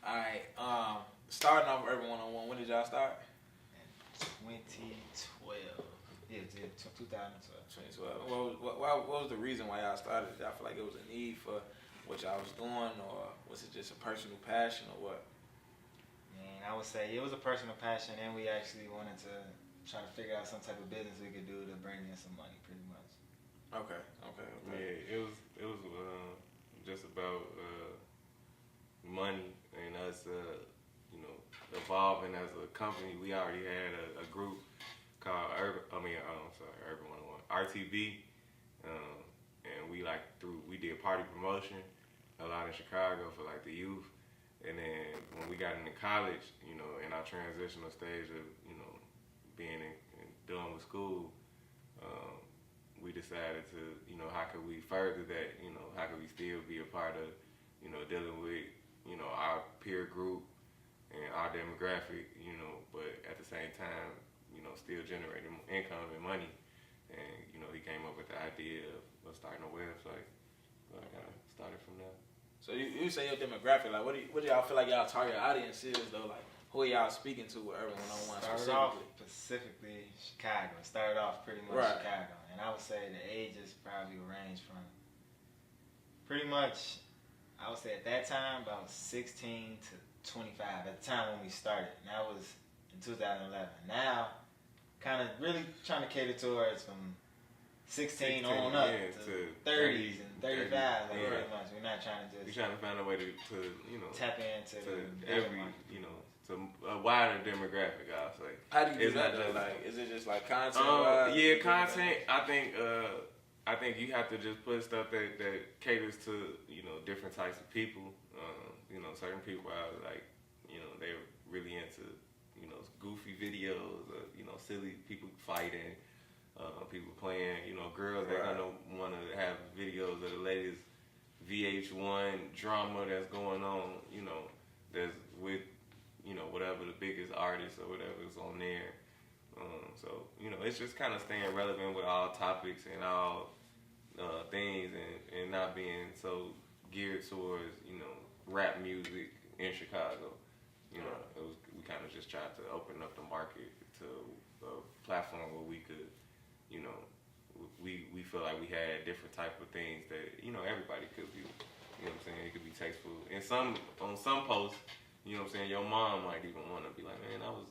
All right. Starting off Urban 101. When did y'all start? 2012. Yeah, 2012. 2012. What was the reason why y'all started? Did y'all feel like it was a need for what y'all was doing, or was it just a personal passion, or what? Man, I would say it was a personal passion, and we actually wanted to try to figure out some type of business we could do to bring in some money, pretty much. Okay. Yeah, it was just about money and us, evolving as a company. We already had a group called Urban 101, RTB, and we did party promotion a lot in Chicago for like the youth. And then when we got into college, in our transitional stage of, being done with school, we decided to, how could we further that, how could we still be a part of, dealing with, our peer group and our demographic, but at the same time, still generating income and money. And, he came up with the idea of starting a website. So I kind of started from there. So you say your demographic, like what do y'all feel like y'all target audience is though? Like who are y'all speaking to with Urban 101 Started off specifically Chicago. Started off pretty much Chicago. And I would say the ages probably range from pretty much, I would say at that time about 16 to 25 at the time when we started. And that was in 2011. Now, kind of really trying to cater towards from 16 on up to 30s and 35, pretty much. We're not trying to just... We're trying to find a way to tap into every, to a wider demographic, I'll say. How do you do that though? Like, is it just like content? Yeah, content. I think you have to just put stuff that caters to, different types of people. Certain people are like, they're really into, goofy videos, silly people fighting, people playing, girls that gonna want to have videos of the latest VH1 drama that's going on, that's with, whatever the biggest artist or whatever is on there. So, it's just kind of staying relevant with all topics and all things and not being so geared towards, rap music in Chicago. We kind of just tried to open up the market to a platform where we could, we feel like we had different type of things that, everybody could view. You know what I'm saying? It could be tasteful. On some posts, your mom might even want to be like, man, that was,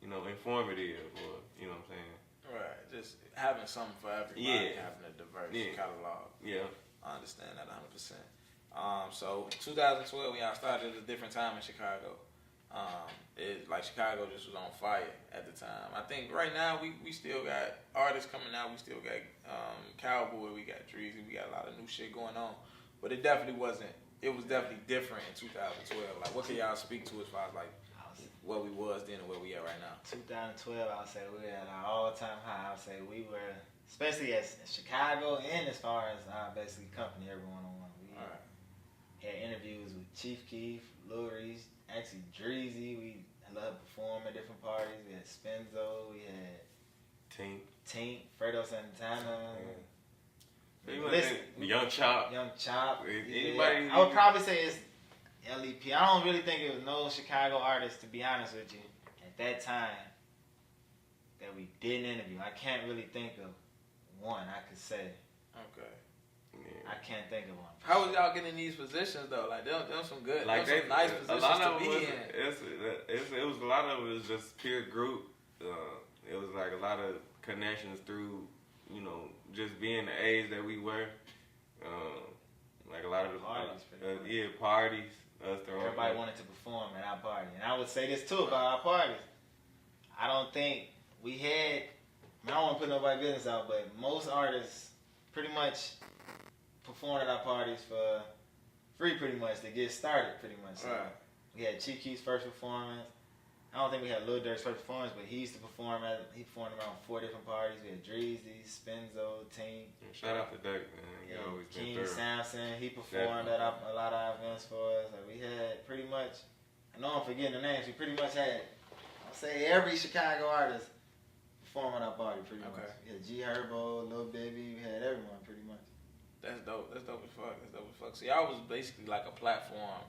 informative, or, you know what I'm saying? Right. Just having something for everybody, having a diverse catalog. Yeah. I understand that 100%. So 2012, when y'all started at a different time in Chicago. Chicago just was on fire at the time. I think right now we still got artists coming out. We still got Cowboy, we got Dreezy, we got a lot of new shit going on. But it definitely wasn't. It was definitely different in 2012. Like, what can y'all speak to as far as like what we was then and where we at right now? 2012, I would say we were at our all-time high. I would say we were, especially as Chicago and as far as our basically company, Urban 101. We had interviews with Chief Keef, Lil Reese, actually Dreezy. We loved performing at different parties. We had Spenzo. We had Tink, Fredo Santana. Young Chop. Anybody? I would probably say it's LEP. I don't really think it was no Chicago artist, to be honest with you, at that time that we didn't interview. I can't really think of one I could say. Okay. Yeah. I can't think of one. How was y'all getting these positions though? Like them some good, like some nice positions to be in. It was a lot of it was just peer group. It was like a lot of connections through, just being the age that we were. Like a lot of the parties. Parties. Everybody wanted to perform at our party, and I would say this too about our parties. I don't think we had. I don't want to put nobody's business out, but most artists pretty much performed at our parties for free, pretty much, to get started, pretty much. So we had Chief Keef's first performance. I don't think we had Lil Durk's first performance, but he used to perform around 4 different parties. We had Dreezy, Spenzo, Tink. Shout out to Dirk, man. He always been King Samson. He performed at a lot of our events for us. Like, we had pretty much, I know I'm forgetting the names, we pretty much had, I'll say every Chicago artist performing at our party, pretty much. We had G Herbo, Lil Baby, we had everyone, pretty much. That's dope. That's dope as fuck. So y'all was basically like a platform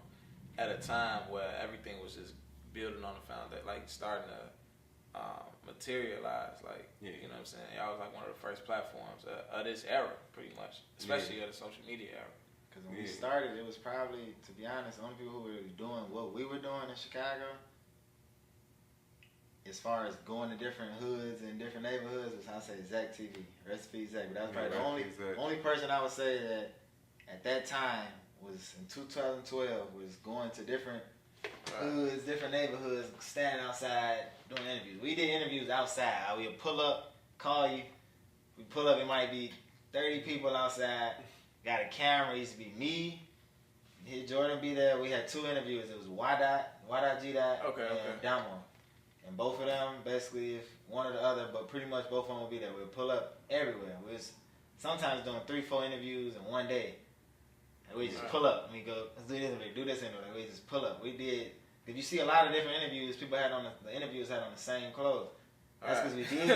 at a time where everything was just building on the foundation, like starting to materialize. Like, you know what I'm saying? Y'all was like one of the first platforms of this era, pretty much, especially of the social media era. Because when we started, it was probably, to be honest, the only people who were doing what we were doing in Chicago, as far as going to different hoods and different neighborhoods, was, I say, Zach TV. Recipe Zach. But that was probably the only person I would say that at that time was in 2012 was going to different hoods, different neighborhoods, standing outside doing interviews. We did interviews outside. We would pull up, call you. We pull up, it might be 30 people outside. Got a camera. It used to be me. Hit Jordan be there. We had 2 interviews. It was Y. G. and Damo. And both of them, basically, if one or the other, but pretty much both of them would be there. We'd pull up everywhere. We was sometimes doing 3-4 interviews in one day. And we just pull up and we go, let's do this and do this and we just pull up. We did, because you see a lot of different interviews, people had on the interviewers had on the same clothes. That's because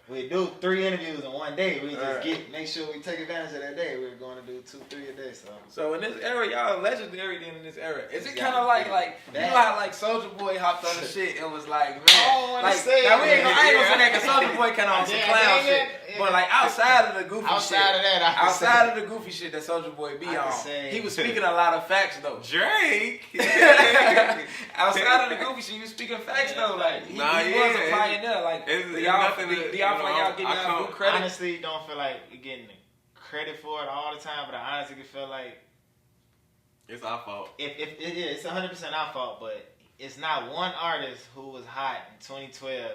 we do 3 interviews in one day. We just make sure we take advantage of that day. We were going to do 2-3 a day. So in this era, y'all legendary then in this era. Is it kind of like you know how like Soulja Boy hopped on the shit and was like, man, I ain't gonna say that because Soulja Boy kind of on some clown shit. But like outside of the goofy shit, outside of the goofy shit that Soulja Boy be on, he was speaking a lot of facts though. Drake. Outside of the goofy shit, he was speaking facts though. Like he was a pioneer. Like do y'all feel like y'all getting y'all good credit? Honestly, don't feel like you're getting credit for it all the time, but I honestly feel like it's our fault. It's 100% our fault, but it's not one artist who was hot in 2012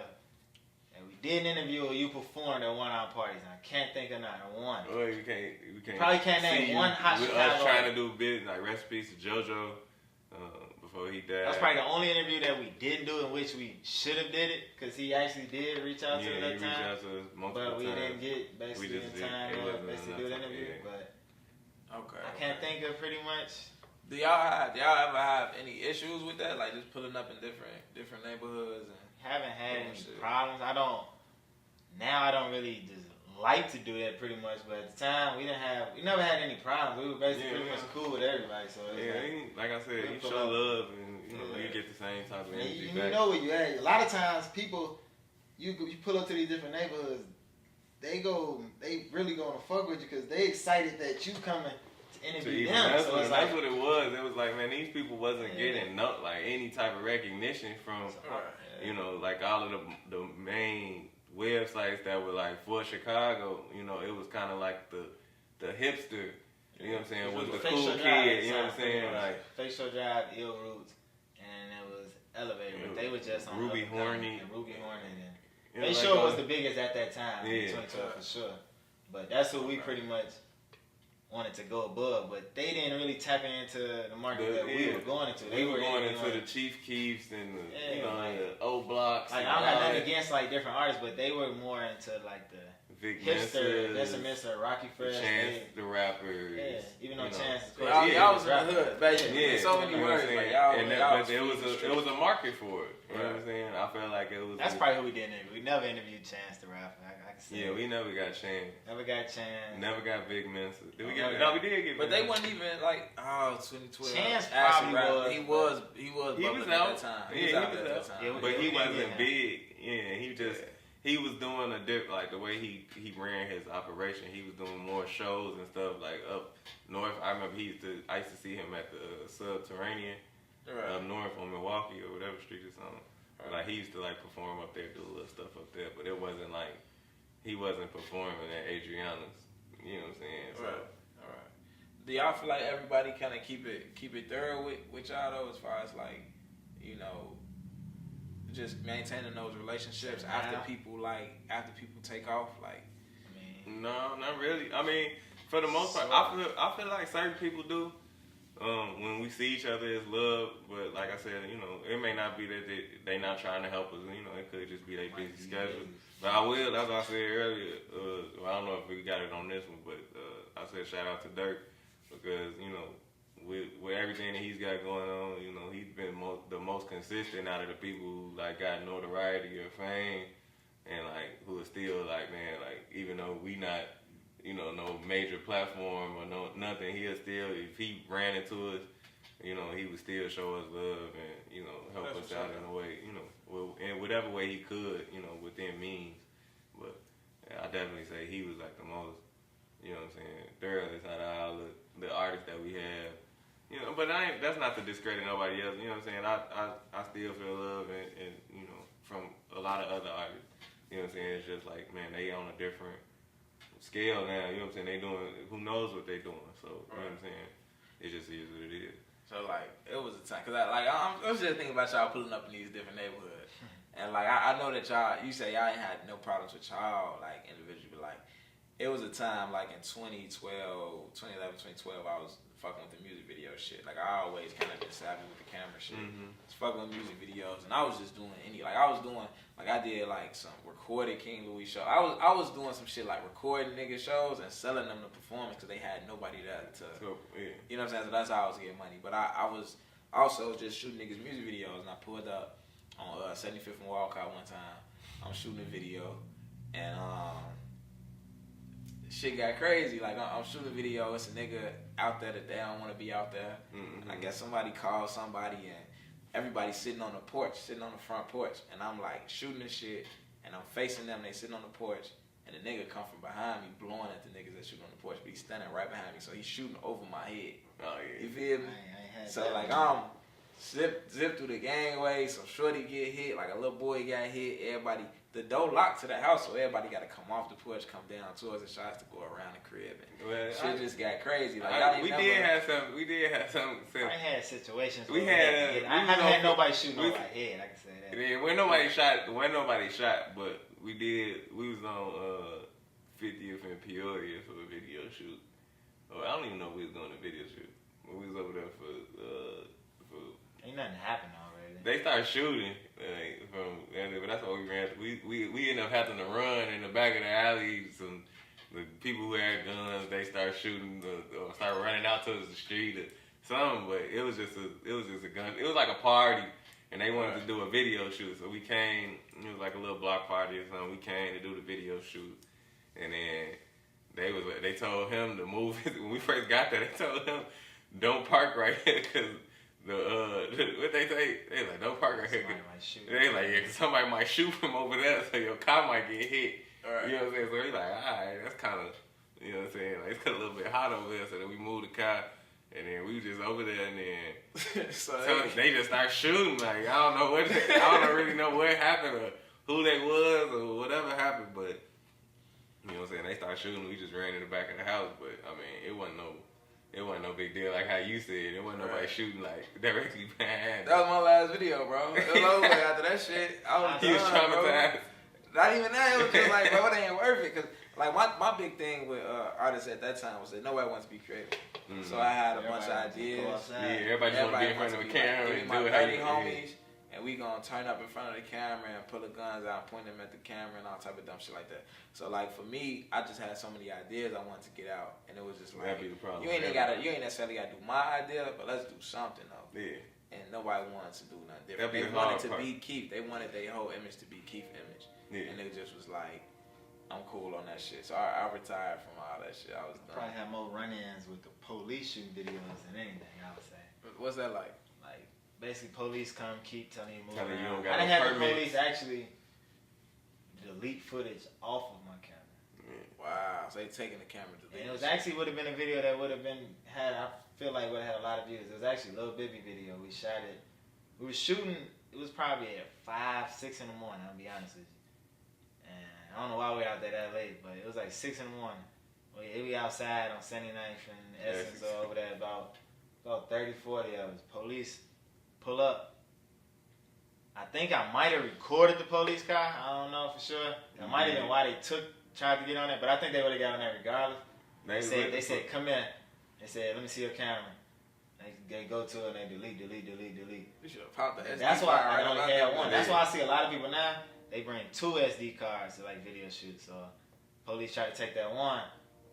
and we did an interview or you performed at one of our parties. I can't think of not one. Well, we can't. Probably can't name one hot with Chicago us trying to do business like recipes to JoJo before he died. That's probably the only interview that we didn't do in which we should have did it because he actually did reach out to us that time. Reached out to us multiple but we times. didn't get basically in time to basically do the interview. But I can't think of pretty much. Do y'all ever have any issues with that? Like just pulling up in different neighborhoods and haven't had any problems. I don't really just like to do that pretty much, but at the time we never had any problems. We were basically pretty much cool with everybody. So like I said, you show love and you get the same type of energy back. You know where you at. A lot of times people, you pull up to these different neighborhoods, they really gonna fuck with you because they excited that you coming to interview them. That's what it was. It was like, man, these people wasn't getting any type of recognition from, like all of the main websites that were like for Chicago. It was kind of like the hipster. You know what I'm saying? Was the cool kid. You know what I'm saying? Like Face Show Drive, Ill Roots, and it was Elevator. But they were just on Ruby Horny. And Ruby Horny. And Face Show was the biggest at that time. In 2012 for sure. But that's who we pretty much wanted to go above, but they didn't really tap into the market that we were going into. They were going into the Chief Keefs and the O Blocks. Like I don't got nothing against like different artists, but they were more into like the Vic hipster, Mr. Rocky Fresh, Chance, the rappers. Yeah, even though Chance is y'all was in the hood, baby. So many words, like y'all. But it was a market for it. You know what I'm saying? I felt like it was. That's probably who we didn't interview. We never interviewed Chance the rapper. We never got Chance. Never got Chance. Never got Big Mensa. Did we get? No, we did get. But they wasn't even like 2012. Chance probably was. He was out at that time. He was out. But he wasn't big. Yeah, he was doing like the way he ran his operation. He was doing more shows and stuff like up north. I remember I used to see him at the Subterranean up north on Milwaukee or whatever street it's on. Like he used to like perform up there, do a little stuff up there, but it wasn't like he wasn't performing at Adriana's. You know what I'm saying? So, all right. Do y'all feel like everybody kind of keep it thorough with y'all though, as far as like, just maintaining those relationships after people take off? Like, no, not really. I mean, for the most part, I feel like certain people do. When we see each other as love, but like I said, it may not be that they not trying to help us. It could just be their busy schedule. But I will, that's what I said earlier. I don't know if we got it on this one, but I said shout out to Dirk because with everything that he's got going on, he's been the most consistent out of the people who like got notoriety or fame, and like who are still like, man, like even though we not. No major platform or nothing. He'll still, if he ran into us you know, he would still show us love and, you know, help us out in a way, you know, in whatever way he could, you know, within means. But I definitely say he was like the most, you know what I'm saying, thoroughest out of all the artists that we have. You know, but that's not to discredit nobody else, you know what I'm saying? I still feel love and, you know, from a lot of other artists. You know what I'm saying? It's just like, man, they on a different scale now, you know what I'm saying? They doing, who knows what they doing, so, you know what I'm saying? It just is what it is. So, like, it was a time, because I was just thinking about y'all pulling up in these different neighborhoods. And, like, I know that y'all, you say y'all ain't had no problems with y'all, like, individually, but, like, it was a time, like, in 2011, 2012, I was fucking with the music video shit. Like, I always kind of been savvy with the camera shit. I was fucking with music videos, and I was just doing I did, like, some recorded King Louis show. I was doing some shit, like, recording nigga shows and selling them to performance because they had nobody there to, you know what I'm saying? So that's how I was getting money. But I was also just shooting niggas music videos, and I pulled up on 75th and Walcott one time. I'm shooting a video, and shit got crazy. Like, I'm shooting a video, it's a nigga out there that they don't want to be out there. And I guess somebody called somebody, and everybody's sitting on the porch, sitting on the front porch, and I'm like shooting this shit, and I'm facing them, they sitting on the porch, and the nigga come from behind me blowing at the niggas that shoot on the porch, but he's standing right behind me, so he's shooting over my head. Oh, yeah. You feel me? I ain't had So, that like, one. zip through the gangway, some shorty get hit, like a little boy got hit, everybody, the door locked to the house, so everybody got to come off the porch, come down towards the shots to go around the crib, and shit just got crazy. Like, we did have some. I had situations. We where had. I haven't had nobody shooting over my head. I can say that. Yeah, when nobody shot, but we did. We was on 50th and Peoria for a video shoot. I don't even know if we was doing a video shoot. But we was over there for Ain't nothing happened already. They started shooting, but that's why we ran. We ended up having to run in the back of the alley. The people who had guns, they started shooting or started running out to the street or something. But it was just a gun. It was like a party, and they wanted to do a video shoot. So we came. It was like a little block party or something. We came to do the video shoot, and then they told him to move. When we first got there, they told him, "Don't park right here," because what they say, they like, "Don't park right here." They like, yeah, 'cause somebody might shoot from over there, so your car might get hit. Right. You know what I'm saying? So he's like, alright, that's kind of, you know what I'm saying? Like, it's a little bit hot over there, so then we moved the car, and then we was just over there, and then so they just start shooting. Like, I don't really know what happened or who they was or whatever happened, but you know what I'm saying? They started shooting. We just ran in the back of the house, but I mean, it wasn't no big deal like how you said. It wasn't nobody shooting like directly behind. That was my last video, bro. It was over after that shit. He was traumatized. Not even that. It was just like, bro, it ain't worth it. Cause like my big thing with artists at that time was that nobody wants to be creative. Mm-hmm. So I had a bunch of ideas. Yeah, everybody just want to be in front of a camera and do it how you homies. And we gonna turn up in front of the camera and pull the guns out, point them at the camera and all type of dumb shit like that. So like for me, I just had so many ideas I wanted to get out, and it was just like, the problem. You ain't necessarily gotta do my idea, but let's do something though. Yeah. And nobody wanted to do nothing different. They wanted to be Keith. They wanted their whole image to be Keith image. Yeah. And it just was like, I'm cool on that shit. So I retired from all that shit. I was done. Probably have more run-ins with the police shooting videos than anything, I would say. What's that like? Like, basically, police come, keep telling you move around. You don't I didn't have the police actually delete footage off of my camera. Yeah. Wow. So they taking the camera to And it was actually would have been a video that would have I feel like would have had a lot of views. It was actually a Lil Bibby video. We shot it. We were shooting, it was probably at 5, 6 in the morning, I'll be honest with you. And I don't know why we were out there that late, but it was like 6 in the morning. We outside on 79th and Essence or over there, about 30, 40 of us. Police pull up. I think I might have recorded the police car. I don't know for sure. That might have been why they tried to get on it, but I think they would have got on there regardless. They said, come here. They said, let me see your camera. They go to it and they delete. You should have popped the SD That's why card I only had one. That's why I see a lot of people now, they bring 2 SD cards to like video shoots. So police try to take that one,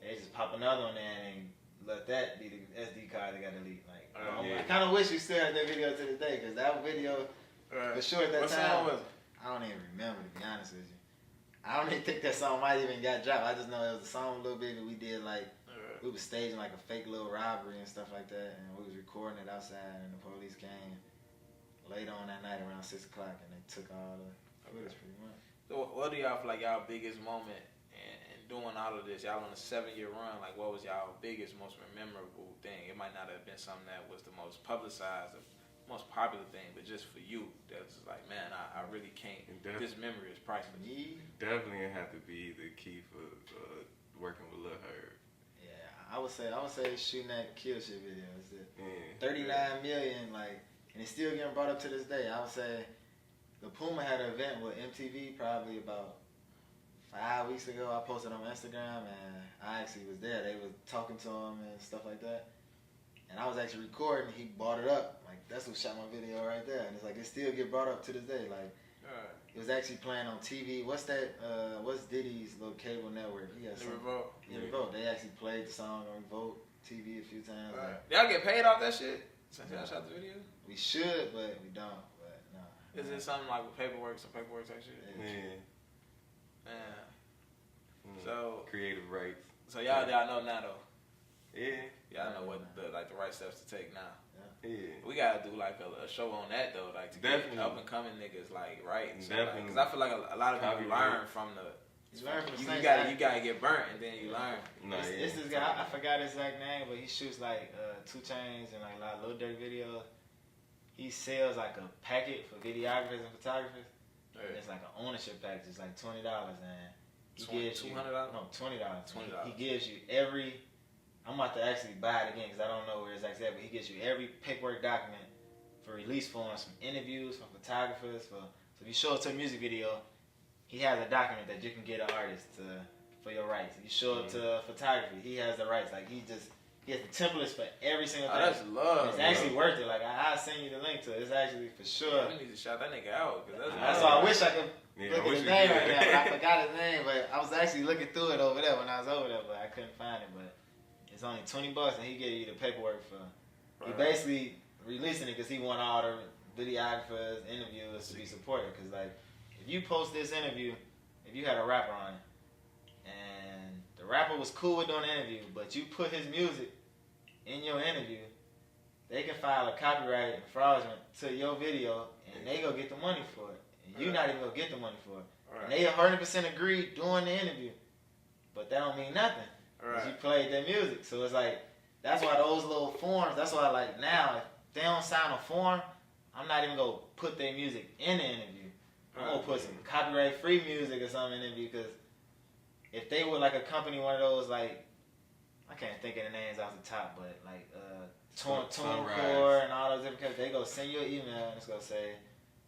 they just pop another one in and let that be the SD card they got to delete. Like, I kind of wish we still had that video to this day, because that video, for sure at that time, was it? I don't even remember, to be honest with you. I don't even think that song might even got dropped. I just know it was a song a little bit that we did like We was staging like a fake little robbery and stuff like that, and we was recording it outside, and the police came later on that night around 6 o'clock, and they took all the footage pretty much. So what do y'all feel like y'all biggest moment in doing all of this? Y'all on a 7-year run. Like, what was y'all biggest, most memorable thing? It might not have been something that was the most publicized, the most popular thing, but just for you, that's like, man, I really can't. This memory is priceless. Definitely have to be the key for working with Lil Herb. Yeah, I would say shooting that Kill Shit video. It's Yeah. 39 million, like, and it's still getting brought up to this day. I would say the Puma had an event with MTV probably about 5 weeks ago. I posted on Instagram, and I actually was there. They was talking to him and stuff like that. And I was actually recording. He brought it up. Like, that's who shot my video right there. And it's like, it still get brought up to this day. Like, it was actually playing on TV. What's that? What's Diddy's little cable network? He has The Revolt. Yeah, Revolt. They actually played the song on Revolt TV a few times. Like, Y'all get paid off that shit since y'all shot the video? we should, but we don't. But no. Is it something like with some paperwork type shit? Yeah. Man. So creative rights. So y'all know now though. Yeah. Y'all know what the right steps to take now. Yeah. We gotta do like a show on that though, like to get up and coming niggas like right. So, Definitely. Because I feel like a lot of people learn from the. You learn from the you gotta get burnt and then you learn. No, It's this guy. I forgot his exact name, but he shoots like 2 Chainz and like a lot of Lil Durk videos. He sells like a packet for videographers and photographers. And it's like an ownership package. It's like $20, and he gives you $200. No, $20. $20. He gives you every. I'm about to actually buy it again because I don't know where it's actually at, but he gives you every paperwork document for release forms, from interviews, from photographers. So if you show up to a music video, he has a document that you can get an artist for your rights. If you show up to photography, he has the rights. Like he has the templates for every single thing. That's love. It's actually worth it. Like I'll send you the link to it. It's actually for sure. We need to shout that nigga out. That's why I wish I could look at his name right now. But I forgot his name. But I was actually looking through it over there when I was over there, but I couldn't find it. But it's only $20, and he gave you the paperwork for. He basically releasing it because he want all the videographers, interviewers to be supported. Because like, if you post this interview, if you had a rapper on it, and the rapper was cool with doing the interview, but you put his music in your interview, they can file a copyright infringement to your video, and they go get the money for it. And you not even gonna get the money for it. And they 100% agree doing the interview, but that don't mean nothing. Because you played their music. So it's like, that's why those little forms, that's why like now, if they don't sign a form, I'm not even gonna put their music in the interview. I'm gonna put some copyright free music or something in the interview, because if they were like a company, one of those like, I can't think of the names off the top, but like TuneCore and all those different companies, they go send you an email and it's gonna say,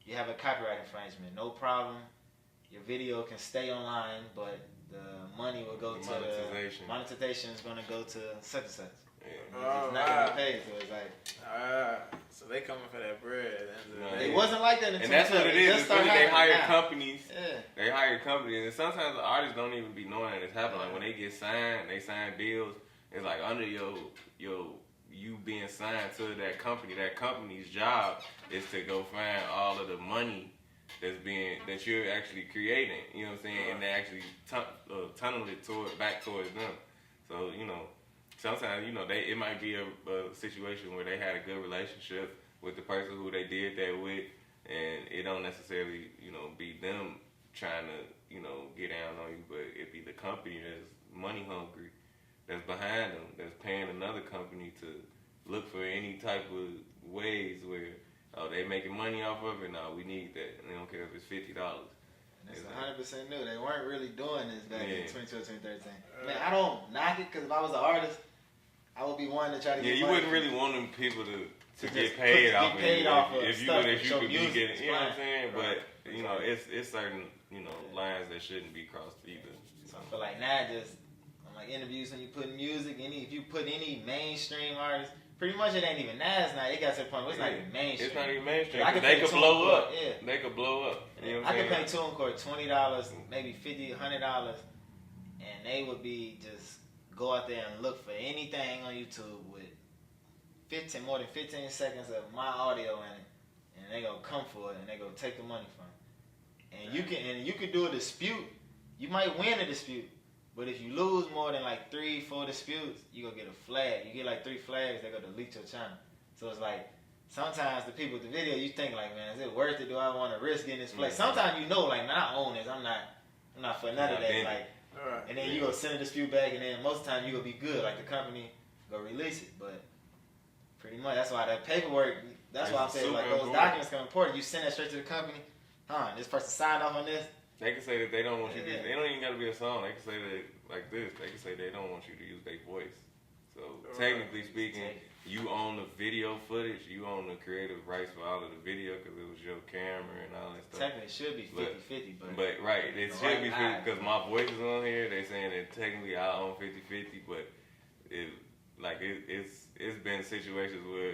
you have a copyright infringement, no problem. Your video can stay online, but the money will go to monetization. Monetization is gonna go to such and such. Yeah. It's not gonna pay, so it's like. So they coming for that bread. It wasn't like that. And that's what it is. It's really they hire companies. Yeah. They hire companies, and sometimes the artists don't even be knowing that it's happening. Like when they get signed, they sign deals. It's like under you being signed to that company. That company's job is to go find all of the money that you're actually creating. You know what I'm saying? And they actually tunnel it back towards them. So sometimes it might be a situation where they had a good relationship with the person who they did that with, and it don't necessarily be them trying to get down on you, but it be the company that's money hungry, that's behind them, that's paying another company to look for any type of ways where they making money off of it. No, we need that, and they don't care if it's $50. And it's 100% new. They weren't really doing this back in 2012, 2013. Man, I don't knock it, because if I was an artist, I would be one to try to get money. You wouldn't really want them people to get paid off of it. If you could be getting, you know what I'm saying? But it's certain lines that shouldn't be crossed either. So I feel like now, just on like interviews, when you put music, if you put any mainstream artist, pretty much it ain't even Nas now. It got to the point where it's not even mainstream. It's not even mainstream. They could blow up. Yeah. They could blow up. You know what I could pay saying? TuneCore $20, maybe $50, $100, and they would be just go out there and look for anything on YouTube with more than 15 seconds of my audio in it, and they gonna come for it, and they gonna take the money from it. And you can do a dispute. You might win a dispute, But if you lose more than like 3-4 disputes, you gonna get a flag. You get like 3 flags, they gonna delete your channel. So it's like sometimes the people with the video, you think like, man, is it worth it? Do I want to risk getting this flag? Sometimes you know, like, man, I own this. I'm not for none of that. Like, and then you go send a dispute back, and then most of the time you gonna be good. Like the company go release it, but pretty much that's why that paperwork. That's why I'm saying like those documents come important. You send that straight to the company. This person signed off on this. They can say that they don't want you to. They don't even got to be a song. They can say that like this. They can say they don't want you to use their voice. So technically speaking, you own the video footage. You own the creative rights for all of the video because it was your camera and all that stuff. Technically, it should be 50-50, but right, it should be 50 because my voice is on here. They saying that technically I own 50-50, but it's been situations where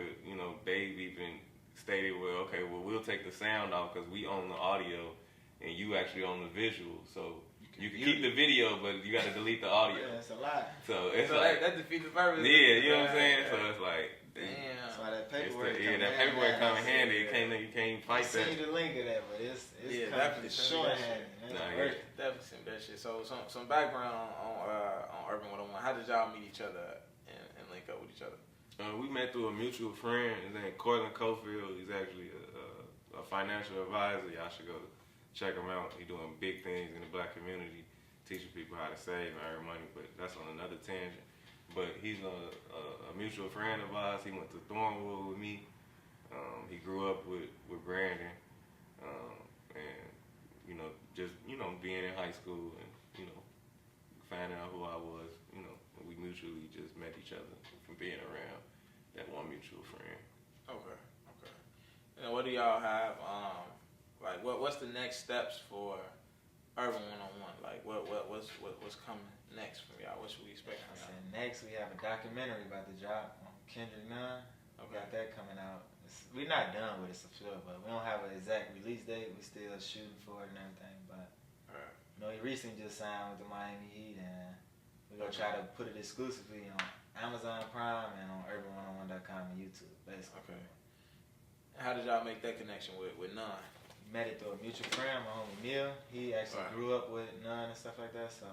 they've even stated, well, okay, well we'll take the sound off because we own the audio. And you actually own the visual, so you can keep the video, but you got to delete the audio. Yeah, that's a lot. So it's like that defeats the purpose. Yeah, you know what I'm saying. So it's like, damn. That's why that paperwork. That paperwork come in handy. You can't fight that. I seen the link of that, but it's definitely shorthand. Definitely seen that shit. So some background on Urban 101. How did y'all meet each other and link up with each other? We met through a mutual friend. His name Cortland Cofield. He's actually a financial advisor. Y'all should go check him out. He's doing big things in the black community, teaching people how to save and earn money, but that's on another tangent. But he's a mutual friend of ours. He went to Thornwood with me. He grew up with Brandon. And, just being in high school and, finding out who I was, we mutually just met each other from being around that one mutual friend. Okay. And what do y'all have, like what's the next steps for Urban 101? Like what's coming next from y'all? What should we expect from y'all? Next we have a documentary about to drop on Kendrick Nunn. We got that coming out. We're not done with it, for sure, but we don't have an exact release date. We still shooting for it and everything. But he recently just signed with the Miami Heat, and we're gonna try to put it exclusively on Amazon Prime and on urban101.com and YouTube, basically. Okay. And how did y'all make that connection with Nunn? Met it through a mutual friend, my homie Neil. He actually grew up with Nunn and stuff like that, so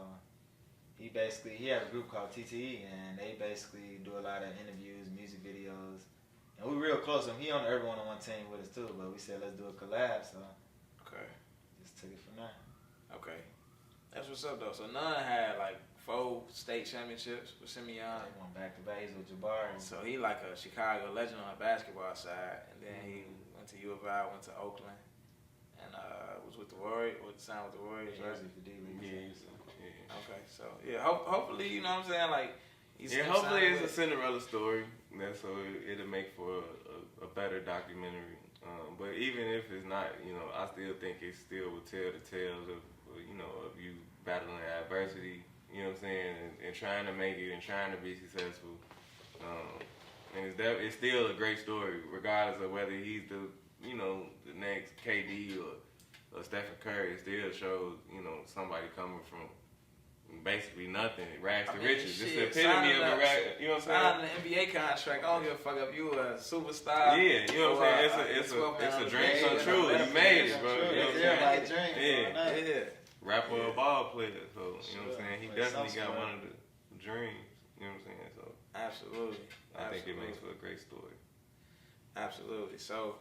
he had a group called TTE, and they basically do a lot of interviews, music videos, and we're real close. He on the Urban 101 team with us too, but we said let's do a collab, so just took it from there. Okay, that's what's up though. So Nunn had like 4 state championships with Simeon. They went back to back. He's with Jabari. So he like a Chicago legend on the basketball side, and then he went to U of I, went to Oakland. And was with the Warriors, signed with the Warriors, right? Yeah. Okay, so hopefully, you know what I'm saying, like hopefully it's a Cinderella story. So it'll make for a better documentary. But even if it's not, I still think it still will tell the tales of you battling adversity. You know what I'm saying, and trying to make it and trying to be successful. And it's still a great story, regardless of whether he's the next KD or Stephen Curry. It still shows, somebody coming from basically nothing, rags to riches. Just the epitome of a rag. You know what I'm saying? Signing an NBA contract, I don't give a fuck if you a superstar. Yeah, you know what I'm saying? It's a dream come true. You made it, bro. You know what I'm saying? Yeah. Rapper or ball player. So, you know what I'm saying? He definitely got one of the dreams. You know what I'm saying? So absolutely. I think it makes for a great story. Absolutely. So,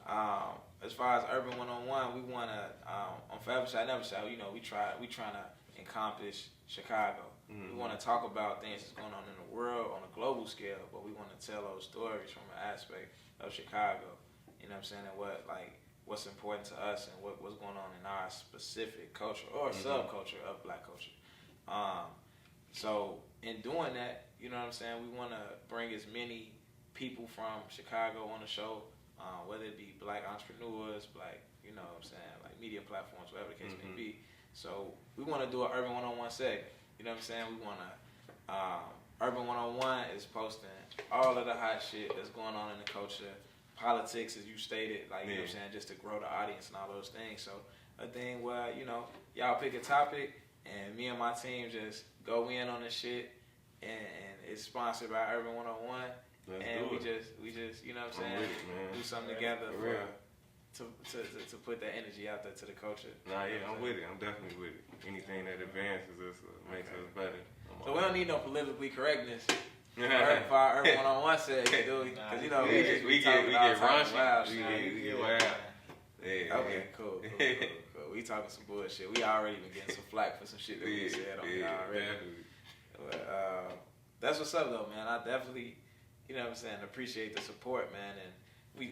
as far as Urban 101, we want to, on Forever Shot, Never Shot, we trying to encompass Chicago. Mm-hmm. We want to talk about things that's going on in the world on a global scale, but we want to tell those stories from an aspect of Chicago. You know what I'm saying? And what's important to us and what's going on in our specific culture or subculture of black culture. So in doing that, you know what I'm saying, we want to bring as many people from Chicago on the show, whether it be black entrepreneurs, black, you know what I'm saying, like media platforms, whatever the case may be. So we want to do an Urban 101 segment. You know what I'm saying? We want to, Urban 101 is posting all of the hot shit that's going on in the culture, politics, as you stated, like, you know what I'm saying, just to grow the audience and all those things. So a thing where, y'all pick a topic and me and my team just go in on this shit, and it's sponsored by Urban 101. We just, you know what I'm saying, do something together to put that energy out there to the culture. Nah, yeah, I'm with it. I'm definitely with it. Anything that advances us makes us better. So we don't need no politically correctness. For everyone on one side, do we? Because you know we get raunchy. We get wild. Yeah. Okay, cool. We talking some bullshit. We already been getting some flack for some shit that we said on y'all already. But, that's what's up though, man. I definitely, you know what I'm saying, appreciate the support, man. And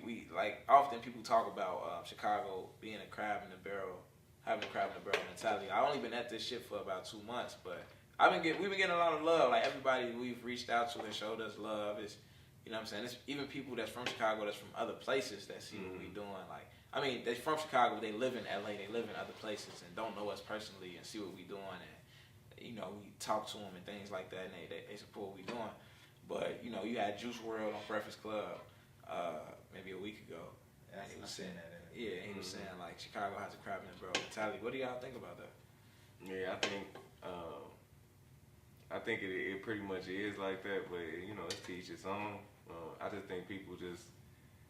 we like often people talk about Chicago being a crab in the barrel, having a crab in the barrel mentality. I only been at this shit for about 2 months, but we've been getting a lot of love. Like everybody we've reached out to and showed us love is, you know what I'm saying. It's even people that's from Chicago, that's from other places that see what we doing. Like I mean, they're from Chicago, they live in LA, they live in other places, and don't know us personally and see what we doing, and you know we talk to them and things like that, and they support what we doing. But you know, you had Juice WRLD on Breakfast Club maybe a week ago. Yeah, he was saying that. Yeah, he was saying like Chicago has a crab in the barrel mentality. What do y'all think about that? Yeah, I think it pretty much is like that, but you know, it's to each its own. I just think people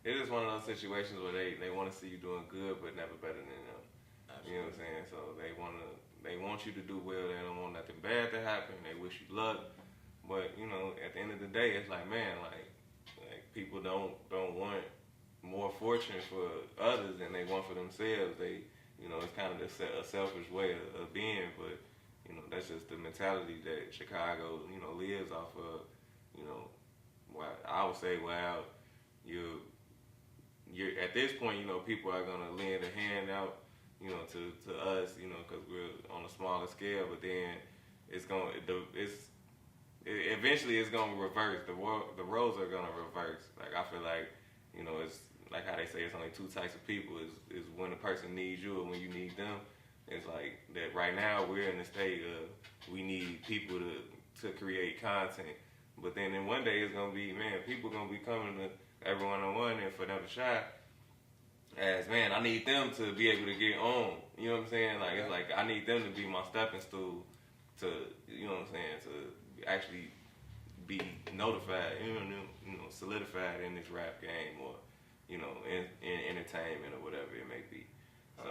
it's just one of those situations where they want to see you doing good, but never better than them. Absolutely. You know what I'm saying? So they want you to do well. They don't want nothing bad to happen. They wish you luck, but you know, at the end of the day, it's like, man, like people don't want more fortune for others than they want for themselves. They, you know, it's kind of a selfish way of being, but you know, that's just the mentality that Chicago, you know, lives off of. You know, I would say, well, you're at this point, you know, people are gonna lend a hand out, you know, to us, you know, because we're on a smaller scale. But then eventually it's gonna reverse. The roles are gonna reverse. Like I feel like, you know, it's like how they say it's only two types of people: is when a person needs you and when you need them. It's like that right now we're in the state of we need people to create content. But then in one day it's gonna be, man, people gonna be coming to every one-on-one and for them to shine as, man, I need them to be able to get on. You know what I'm saying? Like it's like I need them to be my stepping stool to, you know what I'm saying, to actually be notified, you know, solidified in this rap game or, you know, in entertainment or whatever it may be. So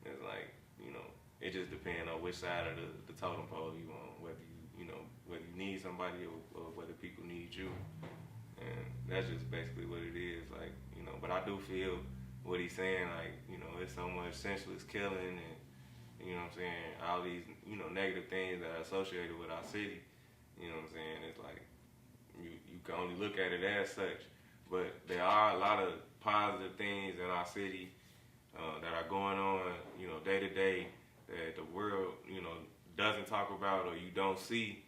it's like, you know, it just depends on which side of the totem pole you on, whether you need somebody or whether people need you. And that's just basically what it is, like, you know. But I do feel what he's saying, like, you know, it's so much senseless killing and, you know what I'm saying, all these, you know, negative things that are associated with our city. You know what I'm saying? It's like you can only look at it as such, but there are a lot of positive things in our city that are going on, you know, day to day that the world, you know, doesn't talk about or you don't see.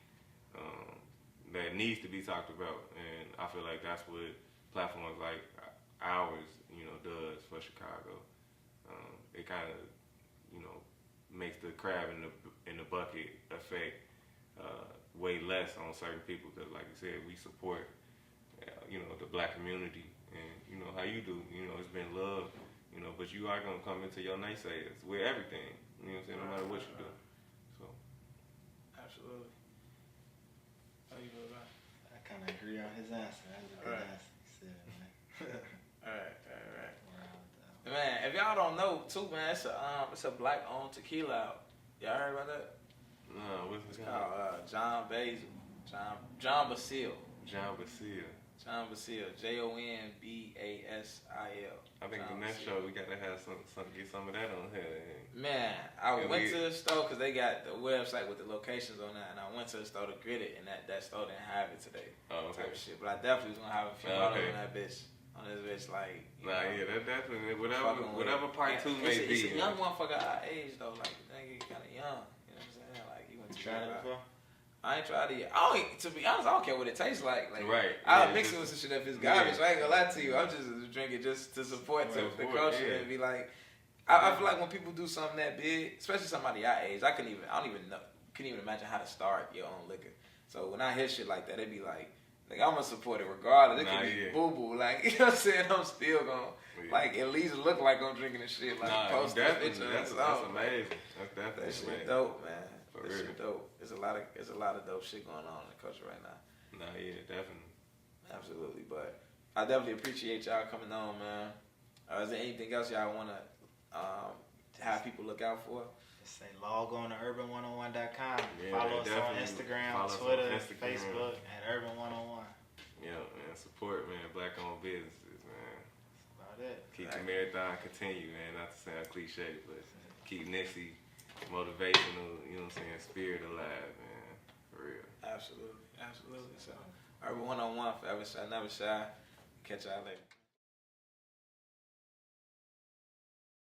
That needs to be talked about, and I feel like that's what platforms like ours, you know, does for Chicago. It kind of, you know, makes the crab in the bucket effect way less on certain people because, like you said, we support, you know, the black community, and you know how you do. You know, it's been love, you know, but you are gonna come into your naysayers with everything. You know what I'm saying? No matter what you do. So. Absolutely. I kind of agree on his answer. That's a good answer he said, man. Alright. Man, if y'all don't know too, man, it's a black owned tequila out. Y'all heard about that? No, what's it called? John Basil. John Basil. John Basil. John Basil. JONBASIL. I think the next show we gotta have get some of that on here. Man, I went to the store because they got the website with the locations on that, and I went to the store to get it, and that store didn't have it today. Oh, okay. Type of shit. But I definitely was gonna have a few bottles on that bitch. On this bitch, like. Nah, yeah, that definitely whatever part two may be. It's a young motherfucker our age though, like the nigga kind of young. You know what I'm saying? Like he went to tried it before. I ain't tried it yet. To be honest, I don't care what it tastes like. Right. I'll mix it with some shit if it's garbage. I ain't gonna lie to you. I'm just drinking just to support the culture and be like. I feel like when people do something that big, especially somebody our age, I couldn't even imagine how to start your own liquor. So when I hear shit like that, it be like I'm gonna support it regardless. It could be boo-boo. Like, you know what I'm saying? I'm still gonna, like, at least look like I'm drinking this shit. Like, post that picture. That's amazing. That's definitely that shit dope, man. That shit dope. There's a lot of dope shit going on in the culture right now. Nah, yeah, definitely. Absolutely. But I definitely appreciate y'all coming on, man. Is there anything else y'all want to have people look out for? Just say log on to urban101.com. Yeah, follow us on definitely. Instagram, Follow us on Twitter, Instagram. Facebook at urban101. Yeah, man. Support, man. Black-owned businesses, man. That's about it. Keep the marathon continue, man. Not to sound cliche, but keep Nipsey motivational, you know what I'm saying, spirit alive, man. For real. Absolutely. So, Urban 101, forever shy, never shy. Catch y'all later.